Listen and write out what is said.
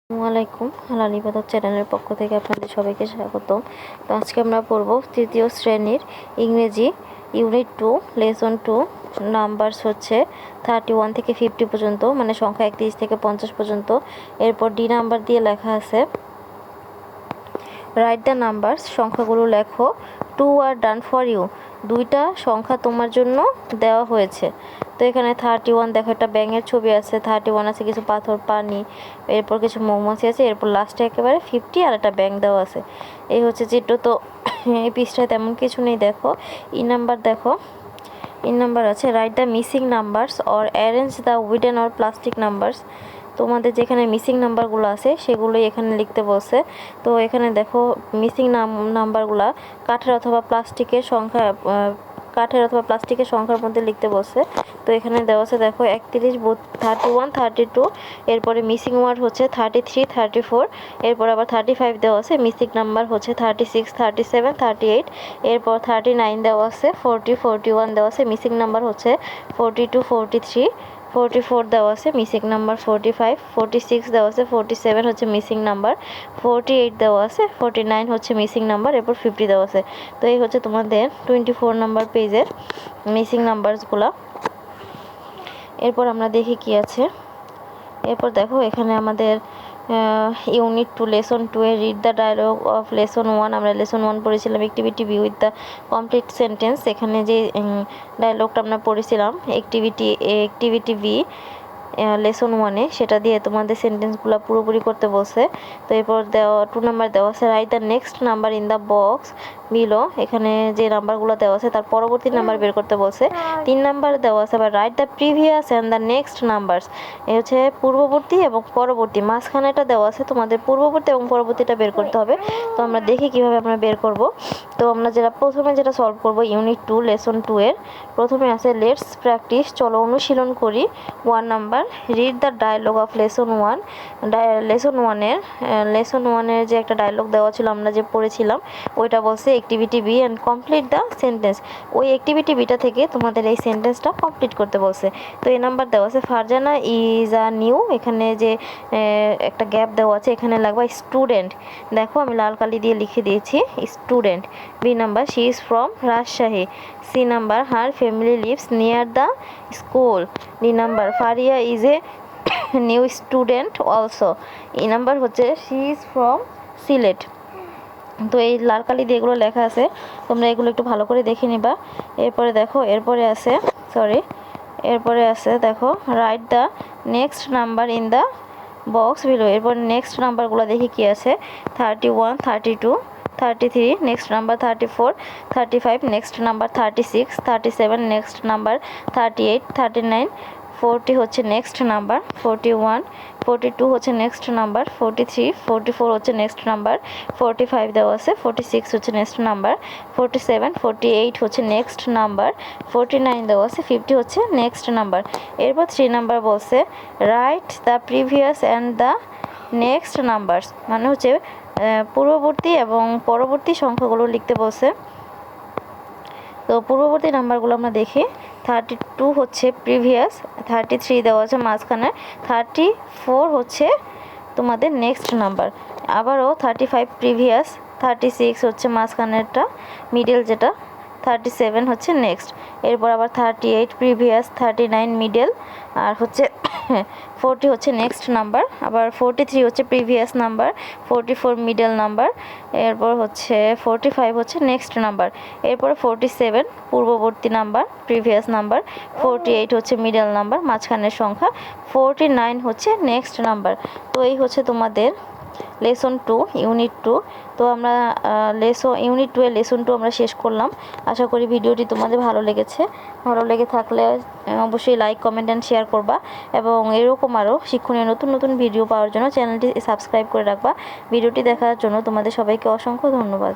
আসসালামু আলাইকুম। হালাল ইবাদত চ্যানেলের পক্ষ থেকে আপনাদের সবাইকে স্বাগতম। তো আজকে আমরা পড়ব তৃতীয় শ্রেণীর ইংরেজি ইউনিট 2 লেসন 2 নাম্বারস হচ্ছে 31 থেকে 50 পর্যন্ত, মানে সংখ্যা 31 থেকে 50 পর্যন্ত। এরপর ডি নাম্বার দিয়ে লেখা আছে রাইট দ্য নাম্বারস, সংখ্যাগুলো লেখো। 2 আর ডান ফর ইউ, দুইটা সংখ্যা তোমার জন্য দেওয়া হয়েছে। তো এখানে 31 দেখো, একটা ব্যাঙের ছবি আছে, 31 আছে কিছু পাথর, পানি, এরপর কিছু মৌমাছি আছে, এরপর লাস্টে একেবারে 50 আর একটা ব্যাঙ দেওয়া আছে। এই হচ্ছে চিত্র। তো এই পৃষ্ঠায় তেমন কিছু নেই। দেখো ই নাম্বার, দেখো ই নাম্বার আছে write the missing numbers or arrange the wooden or plastic numbers. তোমাদের যেখানে মিসিং নাম্বারগুলো আছে সেগুলোই এখানে লিখতে বলছে। তো এখানে দেখো মিসিং নাম্বারগুলো কাঠের অথবা প্লাস্টিকের সংখ্যার মধ্যে লিখতে বলছে। তো এখানে দেওয়া আছে দেখো 31, 31, 32, এরপরে মিসিং ওয়ার্ড হচ্ছে 33, 34, এরপর আবার 35 দেওয়া আছে, মিসিং নাম্বার হচ্ছে 36, 37, 38, এরপর 39 দেওয়া আছে, 40, 41 দেওয়া আছে, মিসিং নাম্বার হচ্ছে 42, 43, 44 দেওয়া আছে, মিসিং নাম্বার 45, 46 দেওয়া আছে, 47 হচ্ছে মিসিং নাম্বার, 48 দেওয়া আছে, 49 হচ্ছে মিসিং নাম্বার, এরপর 50 দেওয়া আছে। তো এই হচ্ছে তোমাদের 24 নাম্বার পেজের মিসিং নাম্বারসগুলো। এরপর আমরা দেখি কি আছে। এরপর দেখো এখানে আমাদের ইউনিট 2 লেসন 2 এ read the dialogue of lesson 1, আমরা লেসন 1 পড়েছিলাম activity B with the complete sentence. এখানে যে ডায়লগটা আমরা পড়েছিলাম অ্যাক্টিভিটি বি লেসন 1-এ, সেটা দিয়ে তোমাদের সেন্টেন্সগুলো পুরোপুরি করতে বলছে। তো এরপর 2 নাম্বার দেওয়া আছে write the next number in the box below, এখানে যে নাম্বারগুলো দেওয়া আছে তার পরবর্তী নাম্বার বের করতে বলছে। 3 নাম্বার দেওয়া আছে আবার right the previous and the next numbers, এ হচ্ছে পূর্ববর্তী এবং পরবর্তী, মাঝখানেটা দেওয়া আছে তোমাদের পূর্ববর্তী এবং পরবর্তীটা বের করতে হবে। তো আমরা দেখি কিভাবে আমরা বের করব। তো আমরা প্রথমে যেটা সলভ করব ইউনিট 2 লেসন 2 এর প্রথমে আছে লেটস প্র্যাকটিস, চলো অনুশীলন করি। 1 number read the dialogue of lesson 1, lesson 1-এর যে একটা ডায়লগ দেওয়া ছিল আমরা যে পড়েছিলাম ওইটা বলছে activity B and complete the sentence, ওই অ্যাক্টিভিটি বিটা থেকে তোমাদের এই সেন্টেন্সটা কমপ্লিট করতে বলছে। তো এই নাম্বার দেওয়া আছে ফারজানা ইজ আ নিউ, এখানে যে একটা গ্যাপ দেওয়া আছে এখানে লাগবে স্টুডেন্ট, দেখো আমি লাল কালি দিয়ে লিখে দিয়েছি student. B number she is from Rajshahi. C number her family lives near the school. D number Faria is a new student also. E number হচ্ছে শি ইজ ফ্রম সিলেট। তো এই লাল কালি দিয়ে এগুলো লেখা আছে, তোমরা এগুলো একটু ভালো করে দেখে নিবা। এরপরে দেখো এরপরে আছে দেখো write the next number in the box below. এরপর নেক্সট নাম্বারগুলো দেখি কি আছে। 31, 32, 33, next number 34, 35, next number 36, 37, next number 38, 39, 40 হচ্ছে নেক্সট নাম্বার, 41, 42 হচ্ছে নেক্সট নাম্বার, 43, 44 হচ্ছে নেক্সট নাম্বার, 45 দেওয়া আছে, 46 হচ্ছে নেক্সট নাম্বার, 47, 48 হচ্ছে নেক্সট নাম্বার, 49 দেওয়া আছে, 50 হচ্ছে নেক্সট নাম্বার। এরপর 3 নাম্বার বলছে right the previous and the next numbers, মানে হচ্ছে পূর্ববর্তী এবং পরবর্তী সংখ্যাগুলো লিখতে বলছে। তো পূর্ববর্তী নাম্বারগুলো আমরা দেখি। 32 হচ্ছে প্রিভিয়াস, 33 দেওয়া আছে মাঝখানে, 34 হচ্ছে তোমাদের নেক্সট নাম্বার, আবারও 35 প্রিভিয়াস, 36 হচ্ছে মাঝখানেরটা মিডল যেটা, 37 হচ্ছে নেক্সট, এরপর আবার 38 প্রিভিয়াস, 39 মিডল, আর হচ্ছে 40 হচ্ছে নেক্সট নাম্বার, আবার 43 হচ্ছে প্রিভিয়াস নাম্বার, 44 মিডল নাম্বার, এরপর হচ্ছে 45 হচ্ছে নেক্সট নাম্বার, এরপর 47 পূর্ববর্তী নাম্বার প্রিভিয়াস নাম্বার, 48 হচ্ছে মিডল নাম্বার মাঝখানের সংখ্যা, 49 হচ্ছে নেক্সট নাম্বার। তো এই হচ্ছে তোমাদের লেসন 2 ইউনিট 2। তো আমরা ইউনিট 2 এর লেসন 2 আমরা শেষ করলাম। আশা করি ভিডিওটি তোমাদের ভালো লেগেছে। ভালো লেগে থাকলে অবশ্যই লাইক, কমেন্ট অ্যান্ড শেয়ার করবা, এবং এরকম আরও শিক্ষণীয় নতুন নতুন ভিডিও পাওয়ার জন্য চ্যানেলটি সাবস্ক্রাইব করে রাখবা। ভিডিওটি দেখার জন্য তোমাদের সবাইকে অসংখ্য ধন্যবাদ।